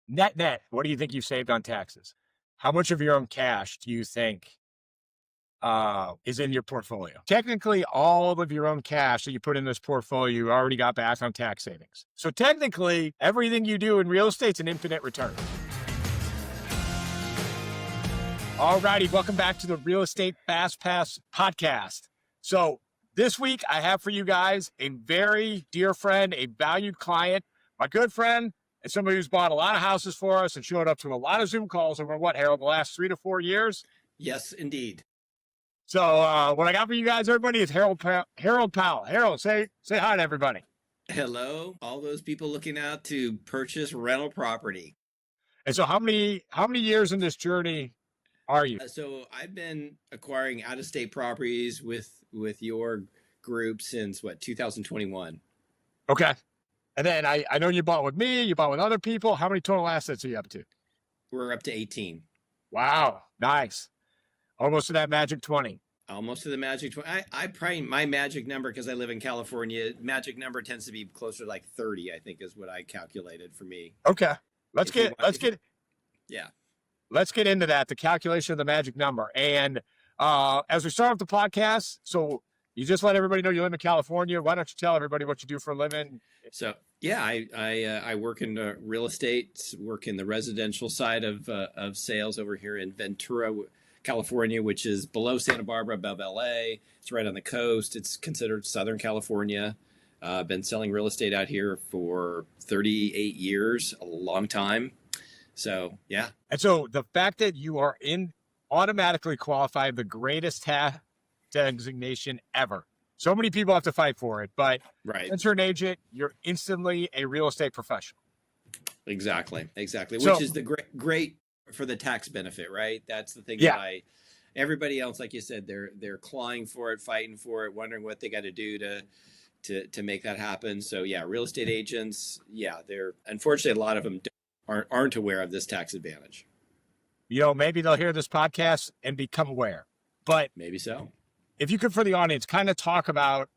Net, what do you think you saved on taxes? How much of your own cash do you think is in your portfolio? Technically, all of your own cash that you put in this portfolio, you already got back on tax savings. So technically, everything you do in real estate is an infinite return. All righty, welcome back to the Real Estate Fast Pass podcast. So this week, I have for you guys a very dear friend, a valued client, my good friend, and somebody who's bought a lot of houses for us and showed up to a lot of Zoom calls over what, Harold, the last 3 to 4 years? Yes, indeed. So what I got for you guys, everybody, is Harold Powell. Harold, say hi to everybody. Hello, all those people looking out to purchase rental property. And so how many years in this journey are you? So I've been acquiring out-of-state properties with your group since, 2021. Okay. And then I know you bought with me, you bought with other people. How many total assets are you up to? We're up to 18. Wow, nice. Almost to that magic 20. Almost to the magic 20. I probably, my magic number, because I live in California, magic number tends to be closer to like 30, I think is what I calculated for me. Okay. Let's get into that, the calculation of the magic number. And as we start off the podcast, so you just let everybody know you live in California. Why don't you tell everybody what you do for a living? So yeah, I work in real estate, work in the residential side of sales over here in Ventura, California, which is below Santa Barbara, above LA. It's right on the coast. It's considered Southern California. I've been selling real estate out here for 38 years, a long time. So, yeah. And so the fact that you are automatically qualified the greatest tax designation ever. So many people have to fight for it, but right. Since you're an agent, you're instantly a real estate professional. Exactly. So, which is the great for the tax benefit, right? That's the thing everybody else, like you said, they're clawing for it, fighting for it, wondering what they got to do to make that happen. So yeah, real estate agents, they're unfortunately a lot of them aren't aware of this tax advantage. Maybe they'll hear this podcast and become aware, but maybe so. If you could, for the audience, kind of talk about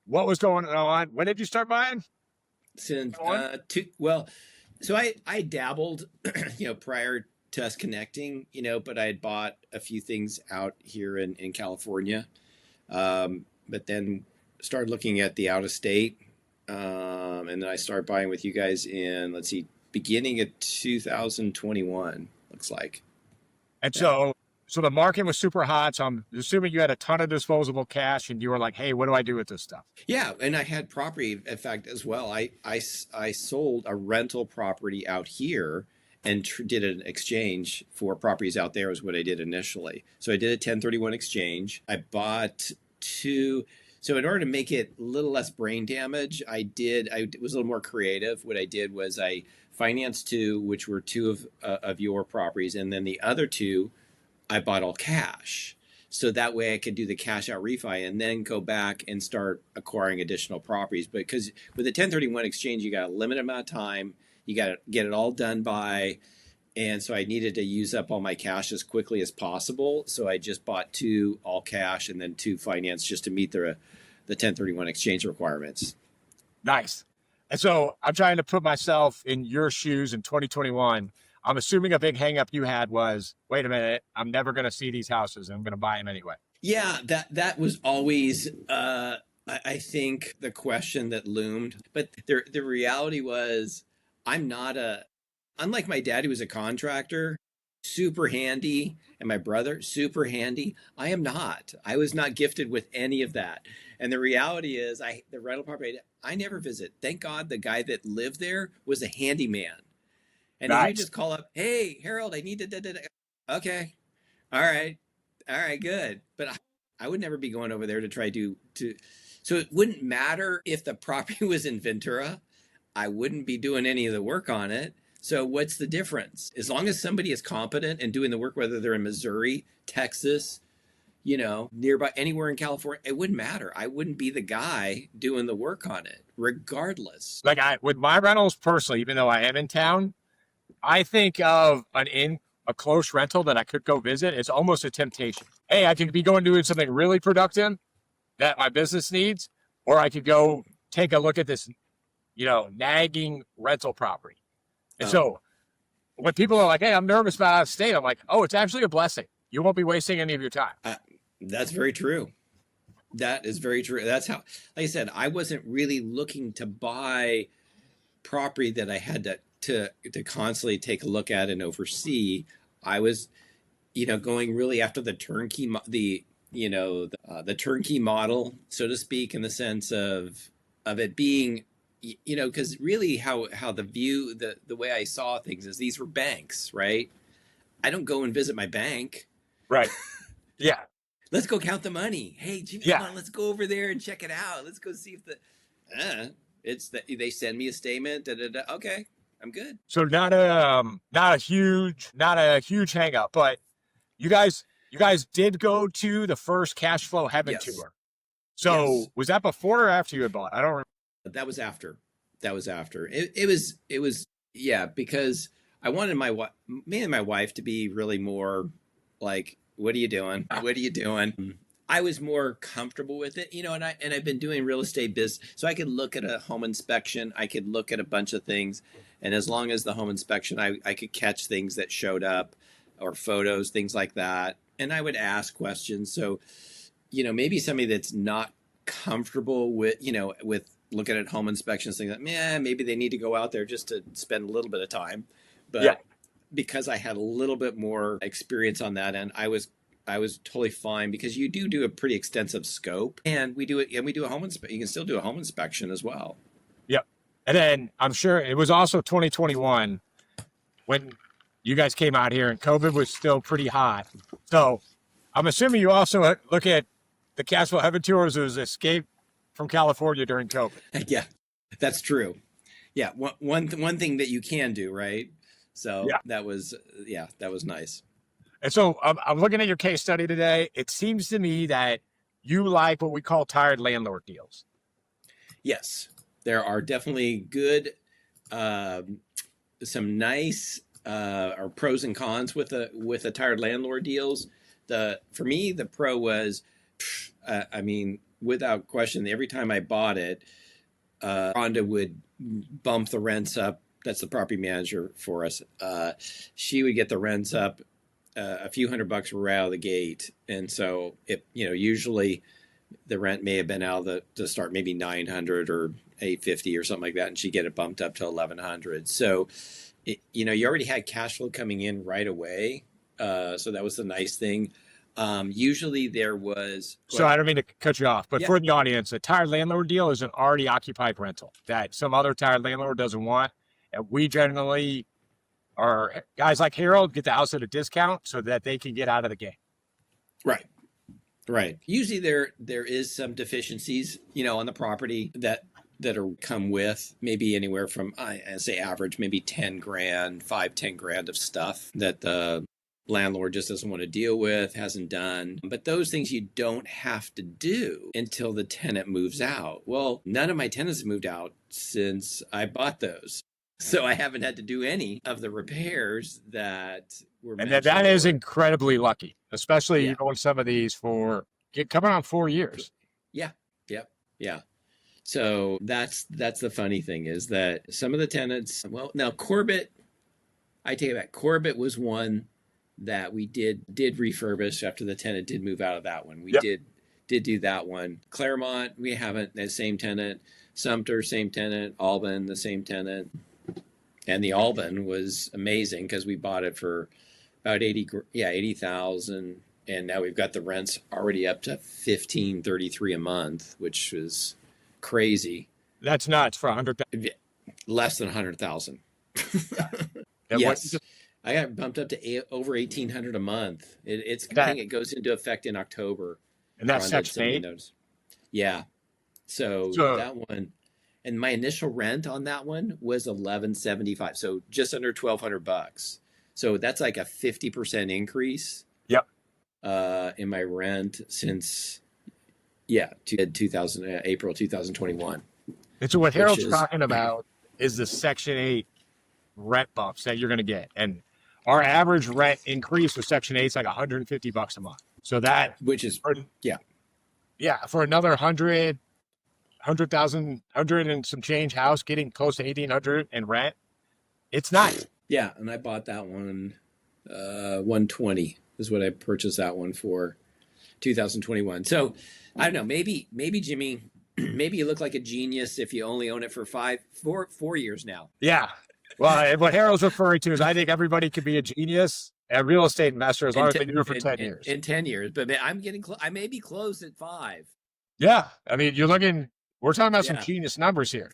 what was going on. When did you start buying? Since so I dabbled, prior to us connecting, but I had bought a few things out here in California, but then started looking at the out of state, and then I started buying with you guys in beginning of 2021. Looks like, and So the market was super hot. So I'm assuming you had a ton of disposable cash and you were like, hey, what do I do with this stuff? Yeah. And I had property, in fact, as well. I sold a rental property out here and did an exchange for properties out there is what I did initially. So I did a 1031 exchange. I bought 2. So in order to make it a little less brain damage, I was a little more creative. What I did was I financed 2, which were 2 of your properties. And then the other 2, I bought all cash. So that way I could do the cash out refi and then go back and start acquiring additional properties. But because with the 1031 exchange, you got a limited amount of time, you got to get it all done by. And so I needed to use up all my cash as quickly as possible. So I just bought 2 all cash and then 2 finance just to meet the 1031 exchange requirements. Nice. And so I'm trying to put myself in your shoes in 2021. I'm assuming a big hang up you had was, wait a minute, I'm never going to see these houses. I'm going to buy them anyway. Yeah, that was always, I think, the question that loomed. But the reality was, unlike my dad, who was a contractor, super handy, and my brother, super handy. I am not. I was not gifted with any of that. And the reality is, the rental property, I never visit. Thank God the guy that lived there was a handyman. And he would just call up, hey, Harold, I need to, okay. All right, good. But I would never be going over there to try to, so it wouldn't matter if the property was in Ventura. I wouldn't be doing any of the work on it. So what's the difference? As long as somebody is competent and doing the work, whether they're in Missouri, Texas, nearby, anywhere in California, it wouldn't matter. I wouldn't be the guy doing the work on it, regardless. With my rentals personally, even though I am in town, I think of a close rental that I could go visit. It's almost a temptation. Hey, I could be going doing something really productive that my business needs, or I could go take a look at this, nagging rental property. And so when people are like, hey, I'm nervous about out of state, I'm like, oh, it's actually a blessing. You won't be wasting any of your time. That's very true. That is very true. That's how, like I said, I wasn't really looking to buy property that I had to constantly take a look at and oversee. I was, going really after the turnkey, the turnkey model, so to speak, in the sense of it being, because really how the way I saw things is these were banks, right? I don't go and visit my bank. Right. Yeah. Let's go count the money. Hey, Jimmy, Yeah. come on, let's go over there and check it out. Let's go see if it's that they send me a statement. Okay, I'm good. So not a huge hang up, but you guys did go to the first cash flow heaven Yes. tour. So Yes. was that before or after you had bought? I don't remember. That was after. It was yeah, because I wanted me and my wife to be really more like, what are you doing? What are you doing? I was more comfortable with it, and I've been doing real estate business, so I could look at a home inspection, I could look at a bunch of things, and as long as the home inspection, I could catch things that showed up, or photos, things like that, and I would ask questions. So, maybe somebody that's not comfortable with looking at home inspections, things like, maybe they need to go out there just to spend a little bit of time, but Yeah. because I had a little bit more experience on that end, I was totally fine, because you do a pretty extensive scope, and we do a home inspection. You can still do a home inspection as well. Yep. And then I'm sure it was also 2021 when you guys came out here and COVID was still pretty hot. So I'm assuming you also look at the cash flow heaven tours as escape from California during COVID. Yeah, that's true. Yeah, one thing that you can do, right? So Yeah. that was nice. And so I'm looking at your case study today. It seems to me that you like what we call tired landlord deals. Yes, there are definitely good, some nice or pros and cons with the tired landlord deals. For me, the pro was, without question, every time I bought it, Rhonda would bump the rents up. That's the property manager for us. She would get the rents up a few $100 right out of the gate, and so usually the rent may have been out to start maybe $900 or $850 or something like that, and she'd get it bumped up to $1,100. So you already had cash flow coming in right away, so that was the nice thing. Usually there was. So I don't mean to cut you off, but Yeah. for the audience, a tired landlord deal is an already occupied rental that some other tired landlord doesn't want. And we generally are guys like Harold get the house at a discount so that they can get out of the game. Right. Usually there is some deficiencies, on the property that are come with maybe anywhere from, I say average, maybe 10 grand, 5-10 grand of stuff that the landlord just doesn't want to deal with, hasn't done. But those things you don't have to do until the tenant moves out. Well, none of my tenants moved out since I bought those. So I haven't had to do any of the repairs that were And mentioned. that is incredibly lucky, especially going some of these for coming on 4 years. Yeah. So that's the funny thing, is that some of the tenants, well, now Corbett, I take it back. Corbett was one that we did refurbish after the tenant did move out of that one. We did do that one. Claremont, we haven't, the same tenant. Sumter, same tenant. Albin, the same tenant. And the Albin was amazing because we bought it for about 80,000, and now we've got the rents already up to $1,533 a month, which was crazy. That's nuts for 100,000. Less than 100,000. Yes. I got bumped up to over $1,800 a month. I think it goes into effect in October. And that's Section 8? Yeah. So that one, and my initial rent on that one was $1,175, so just under $1,200. So that's like a 50% increase. Yep. In my rent since April 2021. And so what Harold's talking about is the Section 8 rent bumps that you're going to get, and our average rent increase with Section 8 is like $150 a month. So that, which is for another 100,000 and some change house, getting close to 1,800 in rent, it's nice. Yeah, and I bought that one 120 is what I purchased that one for 2021. So I don't know, maybe Jimmy, maybe you look like a genius if you only own it for 4 years now. Yeah. Well, what Harold's referring to is I think everybody could be a genius and real estate investor as long In, as t- they do it for in, 10 in, years. in 10 years, but I'm getting I may be close at 5. Yeah. I mean, we're talking about some Yeah. genius numbers here.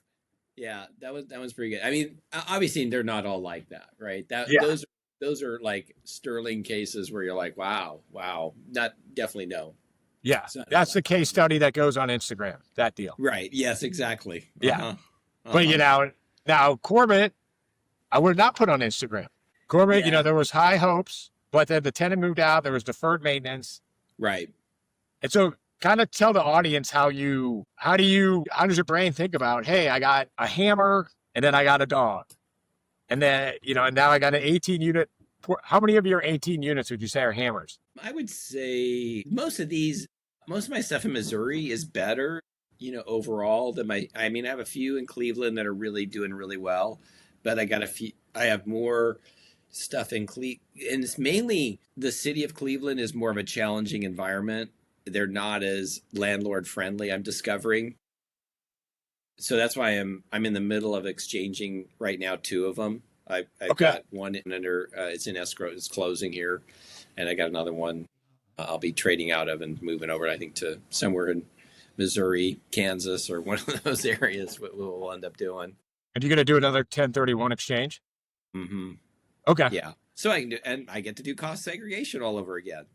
Yeah, that was pretty good. I mean, obviously they're not all like that, right? That Yeah. those are like sterling cases where you're like, wow, not definitely no. Yeah. It's not That's the like case study that goes on Instagram, that deal. right. Yes, exactly. Yeah. Uh-huh. But, Uh-huh. now Corbett, I would not put on Instagram. Corbett, Yeah. there was high hopes, but then the tenant moved out. There was deferred maintenance. Right. And so kind of tell the audience how does your brain think about, hey, I got a hammer and then I got a dog. And then, and now I got an 18 unit. How many of your 18 units would you say are hammers? I would say most of my stuff in Missouri is better, overall than I mean, I have a few in Cleveland that are really doing really well, but I have more stuff in Cleveland. And it's mainly the city of Cleveland is more of a challenging environment. They're not as landlord friendly, I'm discovering. So that's why I'm in the middle of exchanging right now 2 of them. I've Okay. got one under it's in escrow, it's closing here, and I got another one I'll be trading out of and moving over, I think, to somewhere in Missouri, Kansas, or one of those areas. What we'll end up doing. And you're going to do another 1031 exchange? Mm-hmm. Okay. Yeah. So I get to do cost segregation all over again.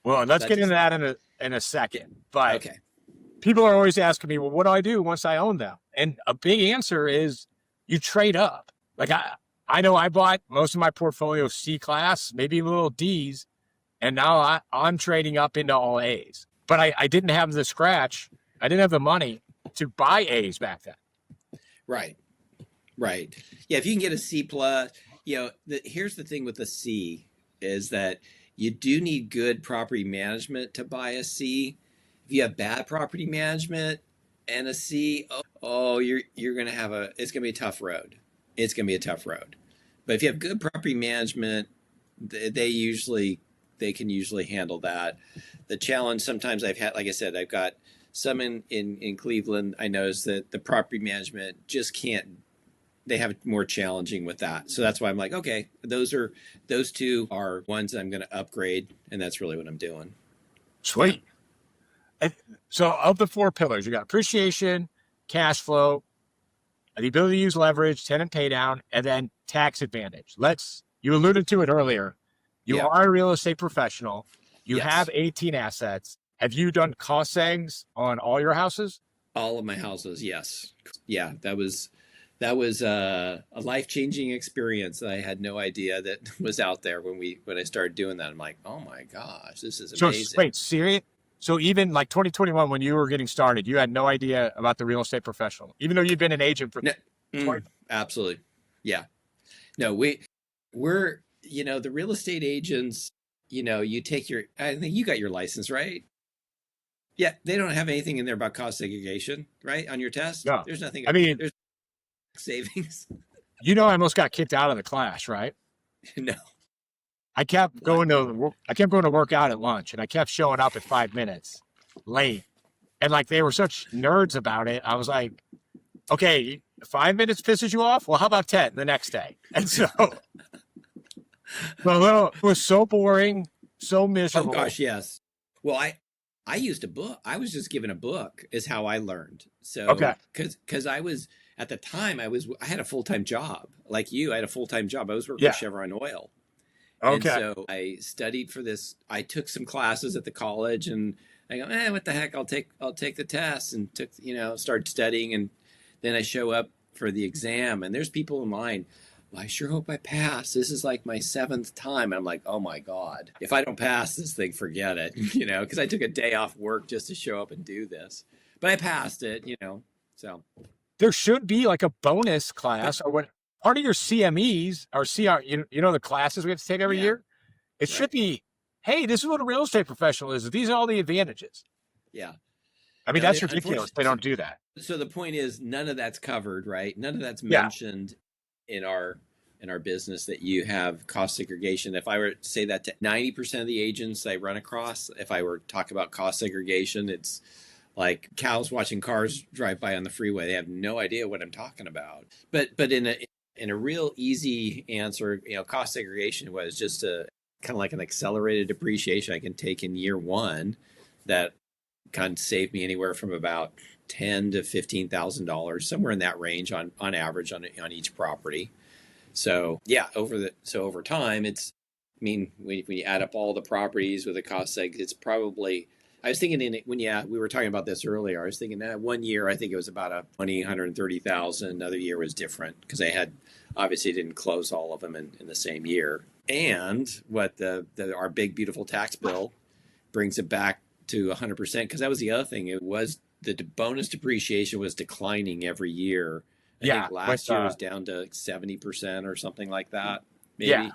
Well, let's get into that in a second. But okay. People are always asking me, well, what do I do once I own them? And a big answer is you trade up. Like I know I bought most of my portfolio C class, maybe a little D's, and now I'm trading up into all A's. But I didn't have the scratch. I didn't have the money to buy A's back then. Right. Yeah, if you can get a C plus, here's the thing with the C is that you do need good property management to buy a C. If you have bad property management and a C, you're going to have it's going to be a tough road. It's going to be a tough road. But if you have good property management, they can usually handle that. The challenge sometimes I've had, like I said, I've got some in Cleveland. I noticed that the property management just can't, they have it more challenging with that. So that's why I'm like, okay, those 2 are ones that I'm going to upgrade. And that's really what I'm doing. Sweet. Yeah. So of the 4 pillars, you got appreciation, cash flow, the ability to use leverage, tenant pay down, and then tax advantage. You alluded to it earlier. You are a real estate professional. You have 18 assets. Have you done cost segs on all your houses? All of my houses, yes. Yeah, that was a life-changing experience that I had no idea that was out there when I started doing that. I'm like, oh my gosh, this is amazing. So wait, serious? So even like 2021, when you were getting started, you had no idea about the real estate professional, even though you'd been an agent for 20. Absolutely. Yeah. No, we're, the real estate agents, you take I think you got your license, right? Yeah. They don't have anything in there about cost segregation, right? On your test? No. There's nothing. There's savings. I almost got kicked out of the class, right? No. I kept going to work out at lunch, and I kept showing up at 5 minutes late. And like they were such nerds about it, I was like, okay, 5 minutes pisses you off? Well, how about 10 the next day? And so it was so boring, so miserable. Oh gosh, yes. Well, I used a book. I was just given a book is how I learned. So okay. Because I was at the time I had a full-time job. Like you, I had a full-time job. I was working for Chevron Oil. Okay. And so I studied for this. I took some classes at the college, and I go, what the heck? I'll take the test, and started studying, and then I show up for the exam, and there's people in line. Well, I sure hope I pass. This is like my 7th time. And I'm like, oh my God, if I don't pass this thing, forget it, because I took a day off work just to show up and do this, but I passed it, so. There should be like a bonus class or what part of your CMEs or CR, the classes we have to take every year. It should be, hey, this is what a real estate professional is. These are all the advantages. Yeah. I mean, that's ridiculous. They don't do that. So the point is none of that's covered, right? None of that's mentioned in our in our business that you have cost segregation. If I were to say that to 90% of the agents I run across, if I were to talk about cost segregation, it's like cows watching cars drive by on the freeway. They have no idea what I'm talking about. But in a real easy answer, cost segregation was just a kind of like an accelerated depreciation I can take in year one that kind of saved me anywhere from about $10,000 to $15,000, somewhere in that range on average on each property. So yeah, over time, it's, I mean, when you add up all the properties with a cost seg, it's probably, I was thinking we were talking about this earlier, I was thinking that one year, I think it was about a $130,000. Another year was different because I obviously didn't close all of them in the same year. And what our big, beautiful tax bill brings it back to 100%. Because that was the other thing. It was the bonus depreciation was declining every year. I think last year was down to 70% or something like that. Maybe. Yeah.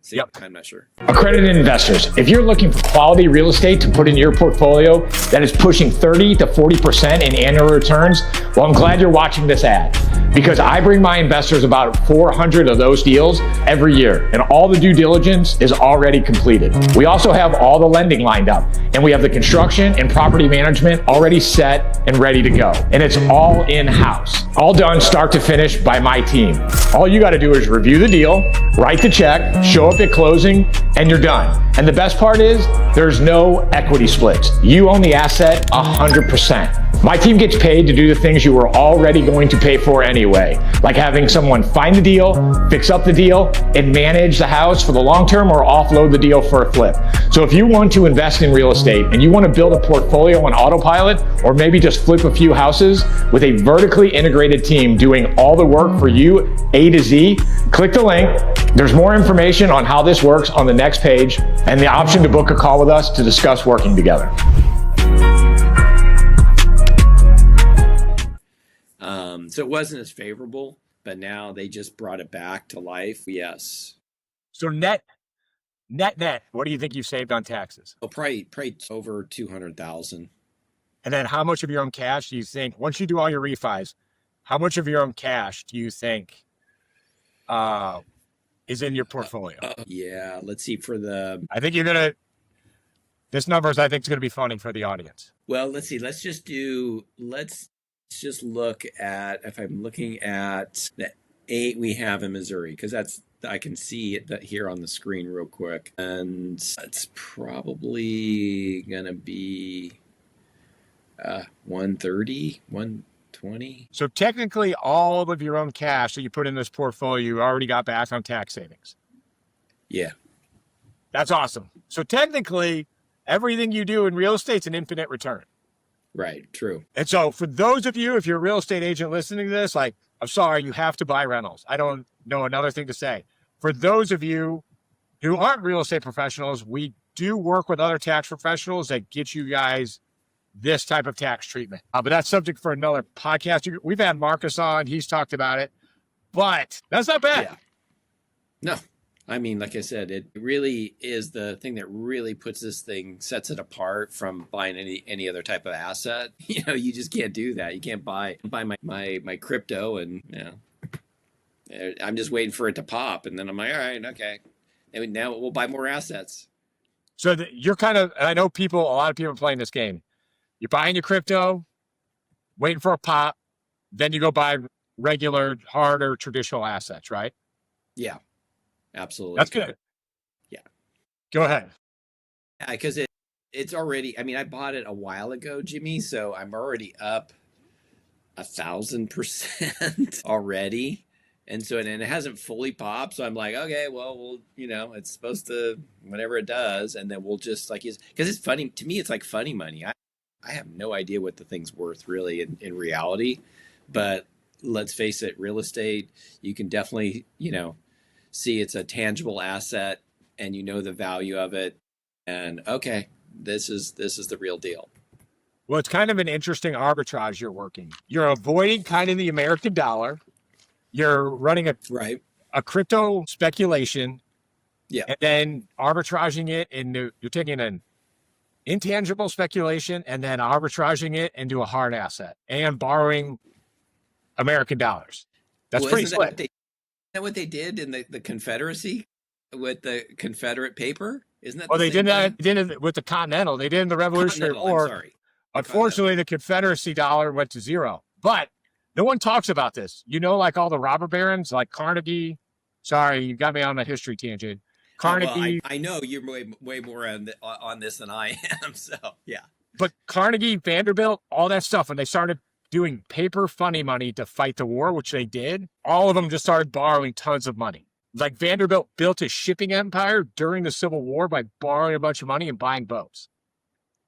Yep. I'm not sure. Accredited investors, if you're looking for quality real estate to put in your portfolio that is pushing 30 to 40% in annual returns, well, I'm glad you're watching this ad because I bring my investors about 400 of those deals every year, and all the due diligence is already completed. We also have all the lending lined up, and we have the construction and property management already set and ready to go. And it's all in-house, all done start to finish by my team. All you got to do is review the deal, write the check, show up at closing, and you're done. And the best part is there's no equity splits. You own the asset 100%. My team gets paid to do the things you were already going to pay for anyway, like having someone find the deal, fix up the deal, and manage the house for the long term or offload the deal for a flip. So if you want to invest in real estate and you want to build a portfolio on autopilot, or maybe just flip a few houses with a vertically integrated team doing all the work for you, A to Z, click the link. There's more information on how this works on the next page and the option to book a call with us to discuss working together. So it wasn't as favorable, but now they just brought it back to life. Yes. So net, what do you think you saved on taxes? Oh, probably over 200,000. And then how much of your own cash do you think, once you do all your refis, how much of your own cash do you think is in your portfolio? Yeah, let's see I think this numbers I think is going to be funny for the audience. Well, let's see. Let's just look at, if I'm looking at the 8 we have in Missouri, because I can see it here on the screen real quick. And it's probably going to be 130, 120. So technically all of your own cash that you put in this portfolio, you already got back on tax savings. Yeah. That's awesome. So technically everything you do in real estate is an infinite return. Right. True. And so for those of you, if you're a real estate agent listening to this, like, I'm sorry, you have to buy rentals. I don't know another thing to say. For those of you who aren't real estate professionals, we do work with other tax professionals that get you guys this type of tax treatment. But that's subject for another podcast. We've had Marcus on. He's talked about it, but that's not bad. Yeah. No, I mean, like I said, it really is the thing that really sets it apart from buying any other type of asset. You just can't do that. You can't buy my crypto and, I'm just waiting for it to pop. And then I'm like, all right, okay. And now we'll buy more assets. So you're kind of, and I know a lot of people are playing this game. You're buying your crypto, waiting for a pop, then you go buy regular, harder, traditional assets, right? Yeah. Absolutely. That's good. Yeah. Go ahead. Yeah, because it's already, I mean, I bought it a while ago, Jimmy, so I'm already up 1,000% already. And so, and it hasn't fully popped. So I'm like, okay, well, it's supposed to, whenever it does. And then we'll just because it's funny to me, it's like funny money. I have no idea what the thing's worth really in reality, but let's face it, real estate, you can definitely, see it's a tangible asset and the value of it. And okay, this is the real deal. Well, it's kind of an interesting arbitrage you're working. You're avoiding kind of the American dollar. You're running a crypto speculation. Yeah. And then arbitraging it into, you're taking an intangible speculation and then arbitraging it into a hard asset and borrowing American dollars. That's pretty slick. that what they did in the Confederacy with the Confederate paper? Isn't that Well, the they same did that. thing? They did it with the Continental. They did it in the Revolutionary Continental, I'm War. sorry. The Continental. Unfortunately, the Confederacy dollar went to zero. But no one talks about this. You know, like all the robber barons, like Carnegie. Sorry, you got me on a history tangent. Well, Carnegie, I know you're way more on this than I am. So yeah, but Carnegie, Vanderbilt, all that stuff, when they started doing paper funny money to fight the war, which they did, all of them just started borrowing tons of money. Like Vanderbilt built a shipping empire during the Civil War by borrowing a bunch of money and buying boats.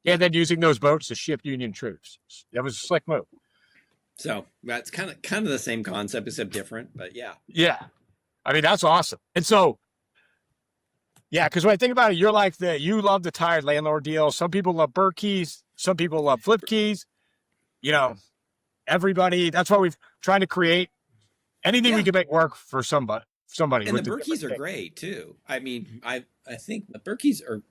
And then using those boats to ship Union troops. That was a slick move. so that's kind of the same concept, except different. But yeah, Yeah. I mean, that's awesome. And so, yeah, because when I think about it, you're like you love the tired landlord deal. Some people love Burke keys. Some people love flip keys. You know, everybody, that's why we've tried to create anything we can make work for somebody. And the Berkeys are great too. I mean, I think the Berkeys are,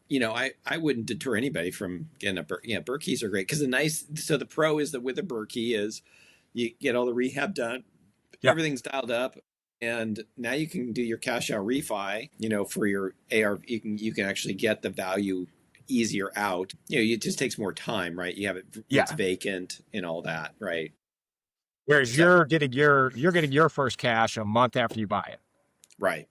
I wouldn't deter anybody from getting a Berkeys are great because the pro is that with a Berkey is you get all the rehab done, everything's dialed up, and now you can do your cash out refi, for your AR. You can actually get the value easier out. It just takes more time, right? You have it's vacant and all that, right? Whereas you're getting your first cash a month after you buy it. Right.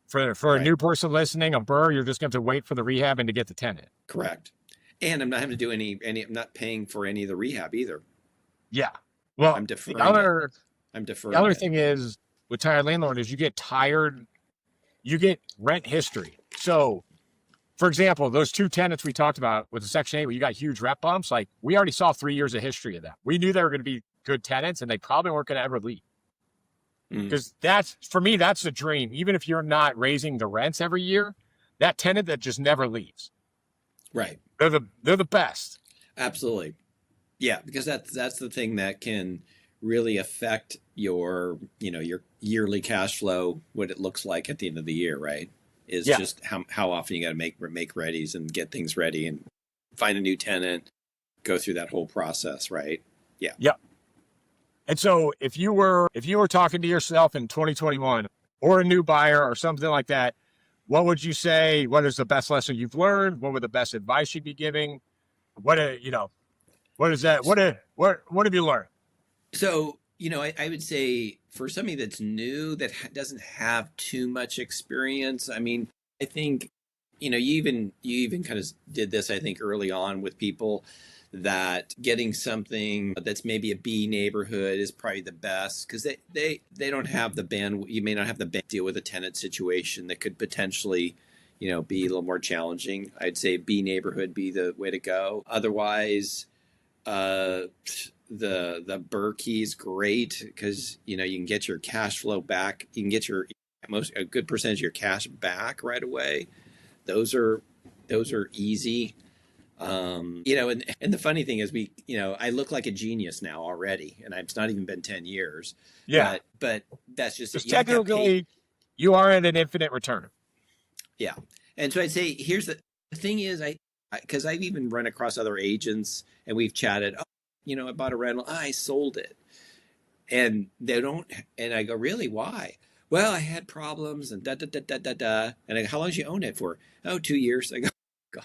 For a new person listening, a burr, you're just going to have to wait for the rehab and to get the tenant. Correct. And I'm not having to do any. I'm not paying for any of the rehab either. Yeah. Well, I'm deferring. I'm deferring. The other thing is with tired landlord is you get rent history. So, for example, those two tenants we talked about with the Section 8, where you got huge rep bumps, like we already saw 3 years of history of that. We knew they were going to be good tenants, and they probably weren't going to ever leave. Because for me, that's the dream. Even if you're not raising the rents every year, that tenant that just never leaves. Right. They're the best. Absolutely. Yeah, because that's the thing that can really affect your yearly cash flow, what it looks like at the end of the year, right? Is just how often you got to make readies and get things ready and find a new tenant, go through that whole process, right? Yeah. Yep. And so if you were talking to yourself in 2021 or a new buyer or something like that, what would you say? What is the best lesson you've learned? What would the best advice you'd be giving? What is that? What have you learned? So, I would say for somebody that's new, that doesn't have too much experience, I mean, I think, you even kind of did this, I think, early on with people, that getting something that's maybe a B neighborhood is probably the best because they don't have the bandwidth. You may not have the bandwidth to deal with a tenant situation that could potentially, be a little more challenging. I'd say B neighborhood be the way to go. Otherwise, the Berkey is great because you can get your cash flow back. You can get a good percentage of your cash back right away. Those are easy. And the funny thing is I look like a genius now already, and it's not even been 10 years. Yeah. But that's just technically you are at an infinite return. Yeah. And so I'd say here's the thing is because I've even run across other agents and we've chatted, I bought a rental, I sold it. And they don't, and I go, really, why? Well, I had problems and da. And I go, how long did you own it for? Oh, 2 years. I go, God.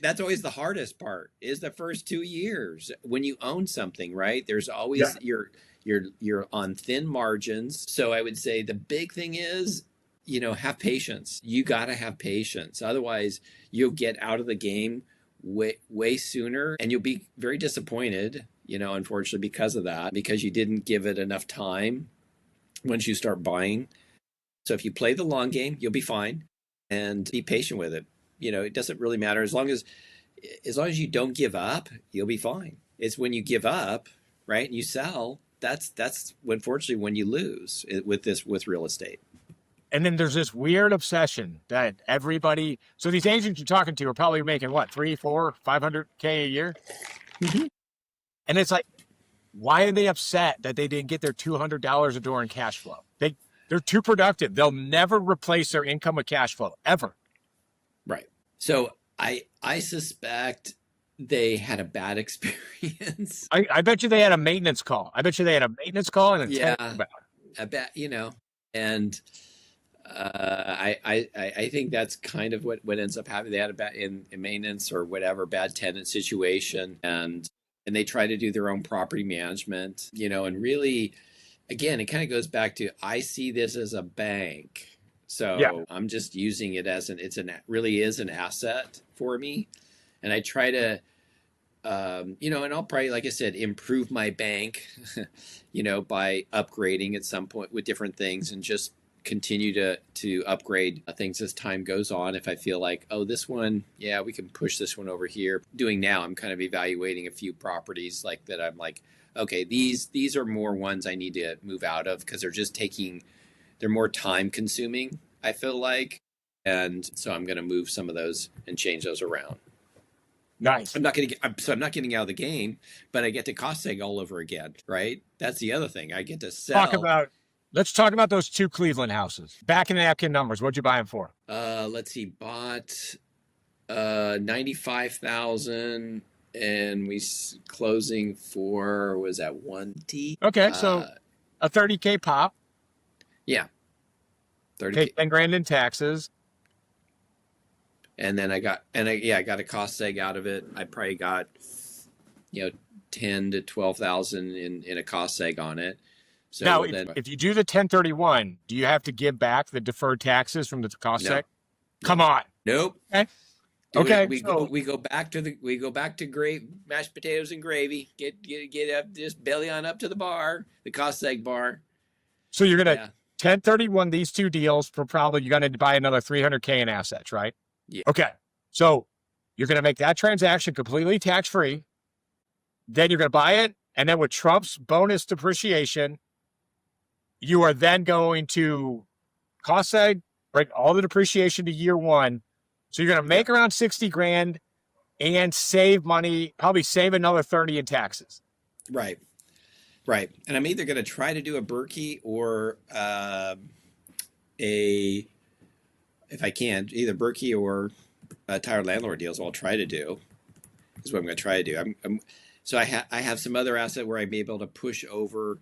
That's always the hardest part is the first 2 years when you own something, right? There's always you're on thin margins. So I would say the big thing is, have patience. You got to have patience. Otherwise you'll get out of the game way sooner and you'll be very disappointed, unfortunately because of that, because you didn't give it enough time once you start buying. So if you play the long game, you'll be fine and be patient with it. It doesn't really matter as long as you don't give up, you'll be fine. It's when you give up, right, and you sell, that's unfortunately when you lose with real estate. And then there's this weird obsession that everybody. So these agents you're talking to are probably making what, 300, 400, 500K a year, and it's like, why are they upset that they didn't get their $200 a door in cash flow? They're too productive. They'll never replace their income with cash flow ever. Right. So I suspect they had a bad experience. I bet you they had a maintenance call. And a I bet, And I think that's kind of what ends up happening. They had a bad in maintenance or whatever, bad tenant situation, and they try to do their own property management, and really, again, it kind of goes back to, I see this as a bank. Yeah. So I'm just using it as really is an asset for me. And I try to, and I'll probably, like I said, improve my bank, by upgrading at some point with different things, and just continue to upgrade things as time goes on. If I feel like, oh, this one, yeah, we can push this one over here. Doing now, I'm kind of evaluating a few properties like that. I'm like, okay, these are more ones I need to move out of, because they're more time consuming, I feel like. And so I'm going to move some of those and change those around. Nice. I'm not getting out of the game, but I get to cost seg all over again, right? That's the other thing. I get to sell. Let's talk about those 2 Cleveland houses. Back in the napkin numbers, what'd you buy them for? Let's see, bought $95,000, and we closing for, was that 1T? Okay, so a $30K pop. Yeah, $30K. Take 10 grand in taxes. And then I got a cost seg out of it. I probably got, 10 to 12,000 in a cost seg on it. So now, if you do the 1031, do you have to give back the deferred taxes from the cost seg? Come on. Nope. Okay. We go back to great mashed potatoes and gravy. Get up, just belly on up to the bar, the cost seg bar. So you're gonna 1031 these 2 deals for probably, you're gonna buy another 300K in assets, right? Yeah. Okay. So you're gonna make that transaction completely tax free. Then you're gonna buy it, and then with Trump's bonus depreciation, you are then going to cost seg, bring all the depreciation to year 1. So you're going to make around 60 grand and save money, probably save another 30 in taxes. Right. And I'm either going to try to do a Berkey or if I can, either Berkey or tired landlord deals. I'll try to do is what I'm going to try to do. So I have some other asset where I may be able to push over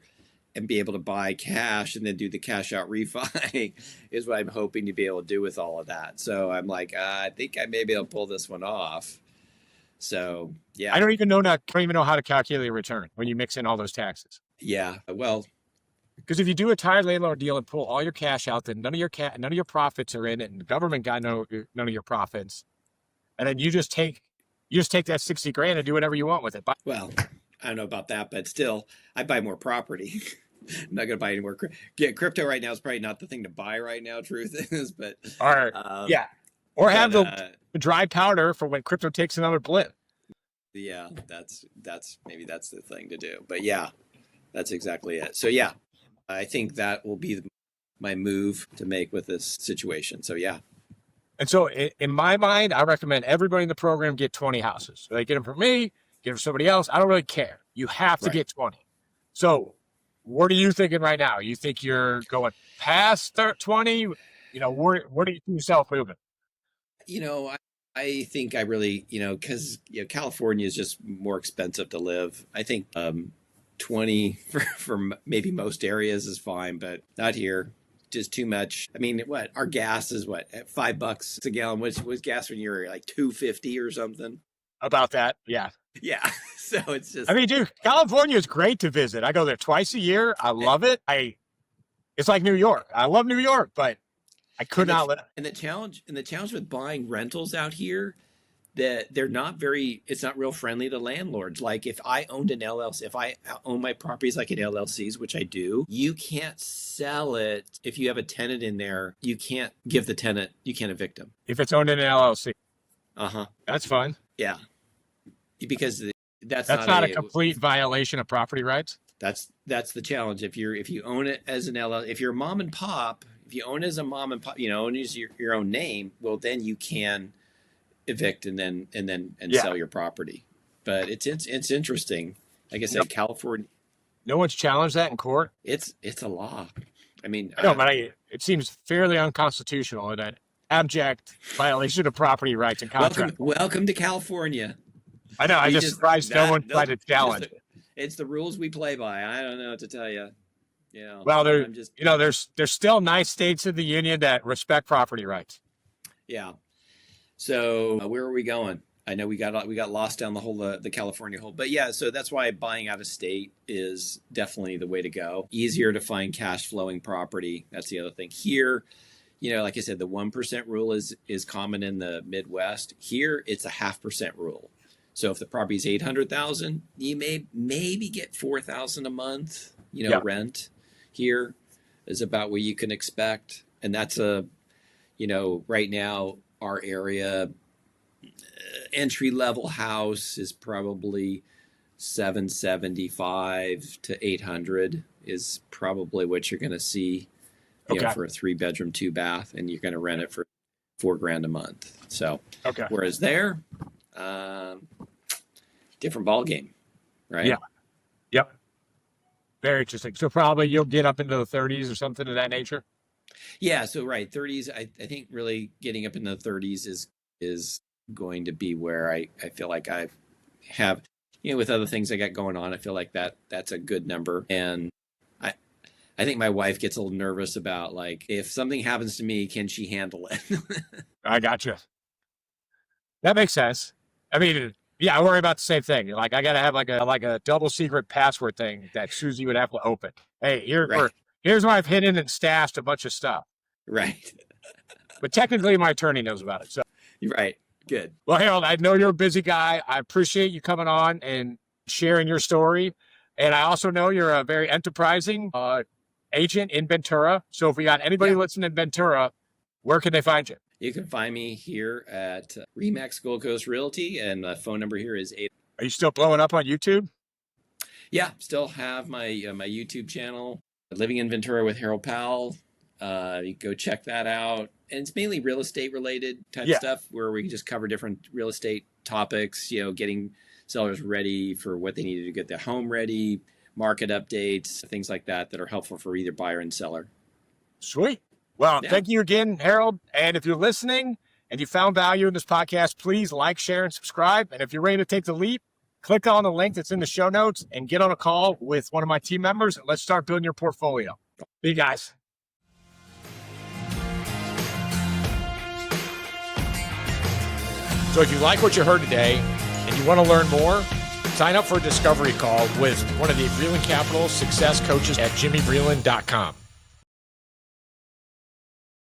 and be able to buy cash and then do the cash out refi is what I'm hoping to be able to do with all of that. So I'm like, I think I may be able to pull this one off. So, yeah. I don't even know how to calculate a return when you mix in all those taxes. Yeah. Well, because if you do a tired landlord deal and pull all your cash out, then none of your profits are in it, and the government got none of your profits. And then you just take that 60 grand and do whatever you want with it. Well, I don't know about that, but still, I buy more property. I'm not going to buy any more. Crypto right now is probably not the thing to buy right now, truth is, but. Yeah. Or have the dry powder for when crypto takes another blip. Yeah, that's maybe that's the thing to do. But yeah, that's exactly it. So yeah, I think that will be my move to make with this situation. So yeah. And so in my mind, I recommend everybody in the program get 20 houses. So they get them from me, get them from somebody else. I don't really care. You have to get 20. So what are you thinking right now? You think you're going past 20? Where do you see yourself moving? I think I really, because California is just more expensive to live. I think 20 for maybe most areas is fine, but not here. Just too much. I mean, our gas is at $5 a gallon. What's gas when you're like $2.50 or something? About that, yeah. Yeah. So it's just. I mean, dude, California is great to visit. I go there twice a year. I love it. It's like New York. I love New York, but I could not live. And the challenge with buying rentals out here, that it's not real friendly to landlords. Like if I owned an LLC, if I own my properties like an LLCs, which I do, you can't sell it. If you have a tenant in there, you can't give the tenant, you can't evict them. If it's owned in an LLC. That's fine. Yeah. Because that's not a complete violation of property rights. That's the challenge. If you own it as an LLC, if you're a mom and pop, if you own it as a mom and pop, own it as your own name, well, then you can evict and sell your property. But it's interesting. Like I said, California. No one's challenged that in court. It's a law. I mean, it seems fairly unconstitutional and an abject violation of property rights and contract. Welcome to California. I know. I'm just surprised no one tried to challenge it. It's the rules we play by. I don't know what to tell you. Yeah. Well, I'm just, there's still nice states in the union that respect property rights. yeah. So where are we going? I know we got lost down the California hole, but yeah. So that's why buying out of state is definitely the way to go. Easier to find cash flowing property. That's the other thing here. Like I said, the 1% rule is common in the Midwest. Here, it's a 0.5% rule. So if the property is 800,000, you may maybe get 4,000 a month. Rent here is about what you can expect, and that's right now our area entry level house is probably 775 to 800 is probably what you're going to see. For a 3-bedroom, 2-bath, and you're going to rent it for $4,000 a month. So, whereas there, different ball game, right? Yeah. Yep. Very interesting. So probably you'll get up into the 30s or something of that nature. Yeah. So 30s. I think really getting up into the 30s is going to be where I feel like I have, with other things I got going on. I feel like that's a good number, and I think my wife gets a little nervous about, like, if something happens to me, can she handle it? I gotcha. That makes sense. I mean, yeah, I worry about the same thing. Like, I got to have like a double secret password thing that Susie would have to open. Hey, here's where I've hidden and stashed a bunch of stuff. Right. But technically, my attorney knows about it. So. Right. Good. Well, Harold, I know you're a busy guy. I appreciate you coming on and sharing your story. And I also know you're a very enterprising agent in Ventura. So if we got anybody listening in Ventura, where can they find you? You can find me here at Remax Gold Coast Realty, and the phone number here is 8. Are you still blowing up on YouTube? Yeah, still have my YouTube channel, Living in Ventura with Harold Powell. You go check that out. And it's mainly real estate related type stuff, where we can just cover different real estate topics, getting sellers ready for what they need to get their home ready, market updates, things like that are helpful for either buyer and seller. Sweet. Well, thank you again, Harold. And if you're listening and you found value in this podcast, please like, share, and subscribe. And if you're ready to take the leap, click on the link that's in the show notes and get on a call with one of my team members. And let's start building your portfolio. See you guys. So if you like what you heard today and you want to learn more, sign up for a discovery call with one of the Vreeland Capital success coaches at jimmyvreeland.com.